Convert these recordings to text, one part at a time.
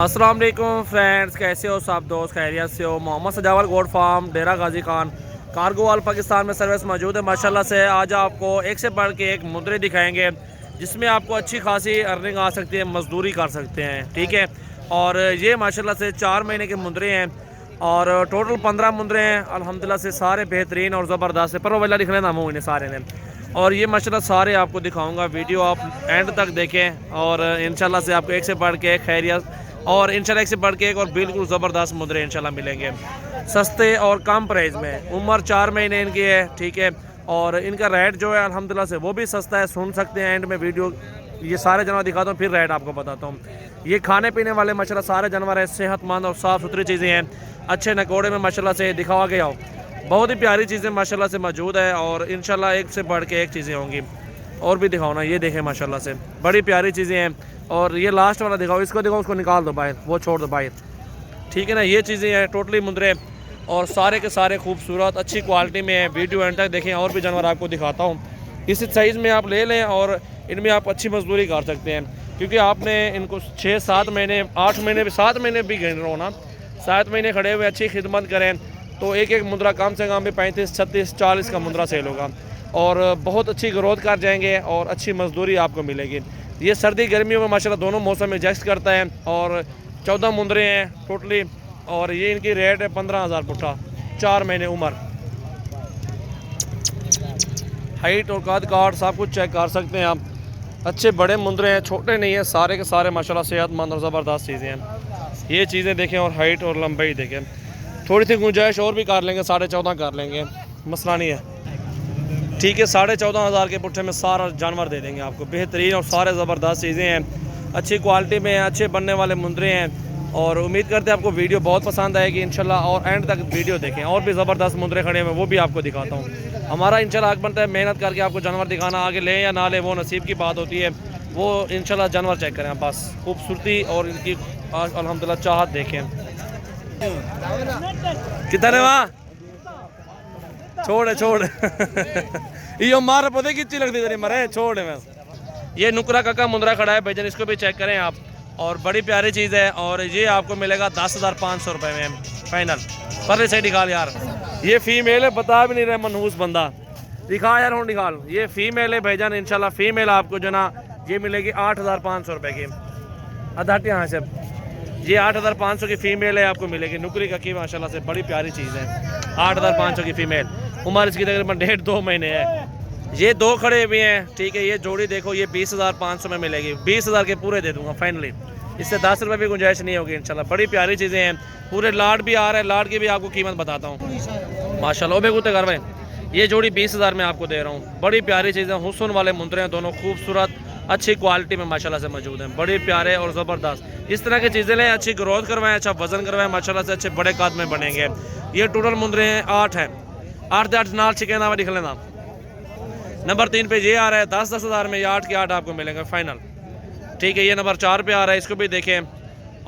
अस्सलाम वालेकुम फ्रेंड्स, कैसे हो सब दोस्त? खैरियत से हो? मोहम्मद सजावल गोड फार्म डेरा गाजी खान कार्गोवाल पाकिस्तान में सर्विस मौजूद है माशाल्लाह से। आज आपको एक से बढ़ के एक मुंदरे दिखाएंगे जिसमें आपको अच्छी खासी अर्निंग आ सकती है, मजदूरी कर सकते हैं, ठीक है। और ये माशाल्लाह से 4 महीने के मुंदरे हैं और टोटल 15 मुंदरे हैं अल्हम्दुलिल्लाह से, सारे बेहतरीन और ज़बरदस्त है। पर वाला लिख लेना मुँह इन्हें सारे ने। और ये माशाल्लाह सारे आपको दिखाऊँगा, वीडियो आप एंड तक देखें और इंशाल्लाह से आपको एक से बढ़ के एक खैरियत और इंशाल्लाह एक से बढ़ के एक और बिल्कुल ज़बरदस्त मुद्रे इंशाल्लाह मिलेंगे सस्ते और कम प्राइस में। उम्र 4 महीने इनकी है, ठीक है। और इनका रेट जो है अल्हम्दुलिल्लाह से वो भी सस्ता है, सुन सकते हैं एंड में वीडियो। ये सारे जानवर दिखाता हूँ फिर रेट आपको बताता हूँ। ये खाने पीने वाले माशाल्लाह सारे जानवर हैं, सेहतमंद और साफ़ सुथरी चीज़ें हैं, अच्छे नकोड़े में माशाल्लाह से दिखावा गया हो। बहुत ही प्यारी चीज़ें माशाल्लाह से मौजूद है और इंशाल्लाह एक से बढ़ के एक चीज़ें होंगी। और भी दिखाओ ना, ये देखें माशाल्लाह से बड़ी प्यारी चीज़ें हैं। और ये लास्ट वाला दिखाओ, इसको दिखाओ, उसको निकाल दो बाहर, वो छोड़ दो बाहर, ठीक है ना। ये चीज़ें हैं टोटली मुंदरे और सारे के सारे खूबसूरत अच्छी क्वालिटी में हैं। वीडियो एंड तक देखें, और भी जानवर आपको दिखाता हूँ। इस साइज़ में आप ले लें और इनमें आप अच्छी मजदूरी कर सकते हैं, क्योंकि आपने इनको 6-7 महीने 8 महीने 7 महीने भी गिन रहो ना, 7 महीने खड़े हुए अच्छी खिदमत करें तो एक एक मुंदरा कम से कम भी 35, 36, 40 का मुंदरा सेल होगा और बहुत अच्छी ग्रोथ कर जाएंगे और अच्छी मजदूरी आपको मिलेगी। ये सर्दी गर्मियों में माशाल्लाह दोनों मौसम में एडजस्ट करता है। और 14 मुंदरे हैं टोटली और ये इनकी रेट है 15,000 पुट्ठा, 4 महीने उम्र। हाइट और कद काट सब कुछ चेक कर सकते हैं आप। अच्छे बड़े मुंदरे हैं, छोटे नहीं हैं, सारे के सारे माशाल्लाह सेहतमंद और ज़बरदस्त चीज़ें हैं। ये चीज़ें देखें और हाइट और लंबाई देखें। थोड़ी सी गुंजाइश और भी कर लेंगे, 14.5 कर लेंगे, मसला नहीं है, ठीक है। 14,500 के पुट्ठे में सारा जानवर दे देंगे आपको, बेहतरीन और सारे ज़बरदस्त चीज़ें हैं, अच्छी क्वालिटी में हैं, अच्छे बनने वाले मुंदरे हैं। और उम्मीद करते हैं आपको वीडियो बहुत पसंद आएगी इंशाल्लाह। और एंड तक वीडियो देखें, और भी ज़बरदस्त मुंदरे खड़े हैं वो भी आपको दिखाता हूँ। हमारा इंशाल्लाह हक बनता है मेहनत करके आपको जानवर दिखाना, आगे लें या ना लें वो नसीब की बात होती है। वो इंशाल्लाह जानवर चेक करें आप, बस खूबसूरती और इनकी अल्हम्दुलिल्लाह चाहत देखें। कितने वहाँ छोड़ छोड़ यो मार पौधे कितनी लगती तेरी मरे, छोड़ मैं। ये नुकरा काका मुंदरा खड़ा है भाईजान, इसको भी चेक करें आप और बड़ी प्यारी चीज़ है। और ये आपको मिलेगा 10,500 रुपये में फाइनल। पर से निकाल यार, ये फीमेल है, बता भी नहीं रहे मनहूस बंदा, दिखा यार हूँ निकाल। ये फीमेल है भाईजान, इंशाल्लाह फीमेल आपको जो ना ये मिलेगी 8,500 रुपये की। अधाट यहाँ से ये 8,500 की फ़ीमेल है आपको मिलेगी, नुकरी का की माशाल्लाह से बड़ी प्यारी चीज़ है। 8,500 की फ़ीमेल, उम्र इसकी तकरीबन 1.5-2 महीने है। ये दो खड़े हुए हैं, ठीक है। ये जोड़ी देखो, ये 20,500 में मिलेगी, 20,000 के पूरे दे दूंगा फाइनली, इससे 10 रुपये भी गुंजाइश नहीं होगी इंशाल्लाह। बड़ी प्यारी चीज़ें हैं, पूरे लाड भी आ रहे हैं, लाड की भी आपको कीमत बताता हूँ माशाल्लाह। बे कुत्ते घर में ये जोड़ी 20,000 में आपको दे रहा हूँ। बड़ी प्यारी चीज़ें, हुस्न वाले मुंदरे हैं दोनों, खूबसूरत अच्छी क्वालिटी में माशाल्लाह से मौजूद हैं, बड़े प्यारे और ज़बरदस्त। इस तरह की चीज़ें लें, अच्छी ग्रोथ करवाएं, अच्छा वजन करवाएं, माशाल्लाह से अच्छे बड़े कद में बनेंगे। ये टोटल मुंदरे हैं 8 हैं, 8 नाल छिके नाम लिख लेना। नंबर 3 पे ये आ रहा है 10-10 हज़ार में, ये 8 के 8 आपको मिलेंगे फाइनल, ठीक है। ये नंबर 4 पे आ रहा है, इसको भी देखें।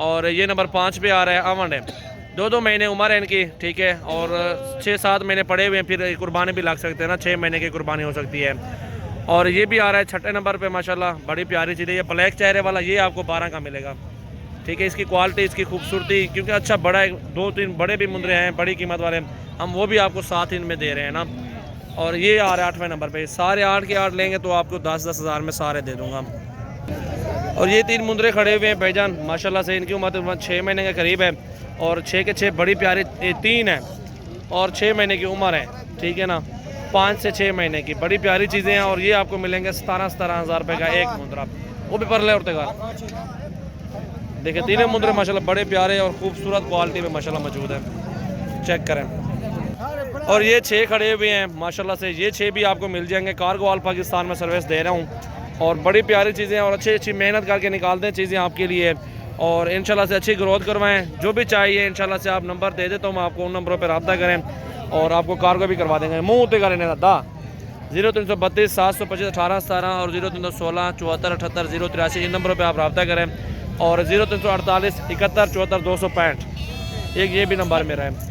और ये नंबर 5 पे आ रहा है, आमंड है, 2-2 महीने उम्र है इनकी, ठीक है। और 6-7 महीने पड़े हुए हैं, फिर कुर्बानी भी लग सकते हैं ना, 6 महीने की कुर्बानी हो सकती है। और ये भी आ रहा है 6ठे नंबर पे माशाल्लाह, बड़ी प्यारी चीज़ है। ये ब्लैक चेहरे वाला ये आपको 12 का मिलेगा, ठीक है। इसकी क्वालिटी, इसकी खूबसूरती, क्योंकि अच्छा बड़ा है, 2-3 बड़े भी मुंदरे हैं बड़ी कीमत वाले, हम वो भी आपको 7 इनमें दे रहे हैं ना। और ये आ रहा है 8वें नंबर पे, सारे 8 के 8 लेंगे तो आपको 10-10 हज़ार में सारे दे दूँगा। और ये 3 मुंदरे खड़े हुए हैं भाईजान माशाल्लाह से, इनकी उम्र 6 महीने के करीब है और 6 के 6 बड़ी प्यारी, 3 है और 6 महीने की उम्र है, ठीक है ना। 5 से 6 महीने की बड़ी प्यारी चीज़ें हैं। और ये आपको मिलेंगे 17-17 हज़ार रुपये का एक मुंदरा, वो भी परले उड़ते का। देखिए 3 मुंदरे माशाल्लाह बड़े प्यारे और खूबसूरत क्वालिटी में माशाल्लाह मौजूद है, चेक करें। और ये 6 खड़े हुए हैं माशाल्लाह से, ये 6 भी आपको मिल जाएंगे। कार्गोवाल पाकिस्तान में सर्विस दे रहा हूँ और बड़ी प्यारी चीज़ें और अच्छी मेहनत करके निकालते हैं चीज़ें आपके लिए। और इंशाल्लाह से अच्छी ग्रोथ करवाएँ, जो भी चाहिए इंशाल्लाह से आप नंबर दे देता हूँ मैं आपको, उन नंबरों पर रब्ता करें और आपको कार्गो भी करवा देंगे। मुँह उतने करें दा 0332 725 1817 और 0316 74 78 083, इन नंबरों पे आप रब्ता करें। और 0348 71 74 265 एक ये भी नंबर मेरा है।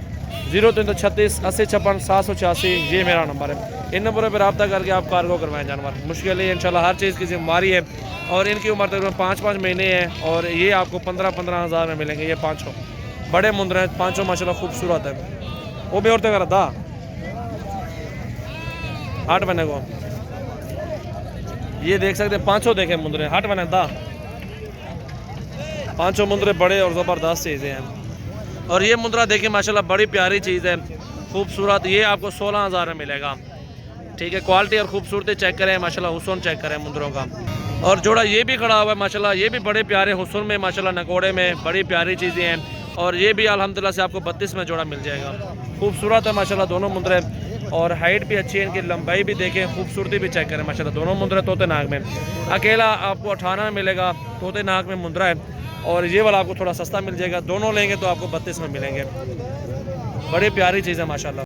0336 80 56 786 ये मेरा नंबर है। इन नंबरों पर रब्ता करके आप कार्गो करवाएं जानवर। मुश्किल है इंशाल्लाह, हर चीज़ की जिम्मेदारी है। और इनकी उम्र तकरीबन 5-5 महीने है और ये आपको 15-15 हज़ार में मिलेंगे। ये पाँचों बड़े मुंदरे हैं, पाँचों माशाल्लाह खूबसूरत है। वो भी औरतें कर दा 8 बने को ये देख सकते हैं, पाँचों देखे मुंदरे 8 बने दा, पाँचों मुंदरे बड़े और ज़बरदस्त चीज़ें हैं। और ये मुंदरा देखिए माशाल्लाह बड़ी प्यारी चीज़ है, खूबसूरत। ये आपको 16,000 में मिलेगा। ठीक है, क्वालिटी और खूबसूरती चेक करें माशाल्लाह, हुस्न चेक करें मुंदरों का। और जोड़ा ये भी खड़ा हुआ है माशाल्लाह, ये भी बड़े प्यारे हुस्न में माशाल्लाह, नकोड़े में बड़ी प्यारी चीज़ें हैं। और ये भी अल्हम्दुलिल्लाह से आपको 32 में जोड़ा मिल जाएगा। खूबसूरत है माशाल्लाह दोनों मुंदरे, और हाइट भी अच्छी है, इनकी लंबाई भी देखें, खूबसूरती भी चेक करें माशाल्लाह। दोनों मुंदरे तोते नाग में, अकेला आपको 18 में मिलेगा, तोते नाग में मुंदरा है। और ये वाला आपको थोड़ा सस्ता मिल जाएगा, दोनों लेंगे तो आपको 32 में मिलेंगे। बड़ी प्यारी चीज़ है माशाल्लाह।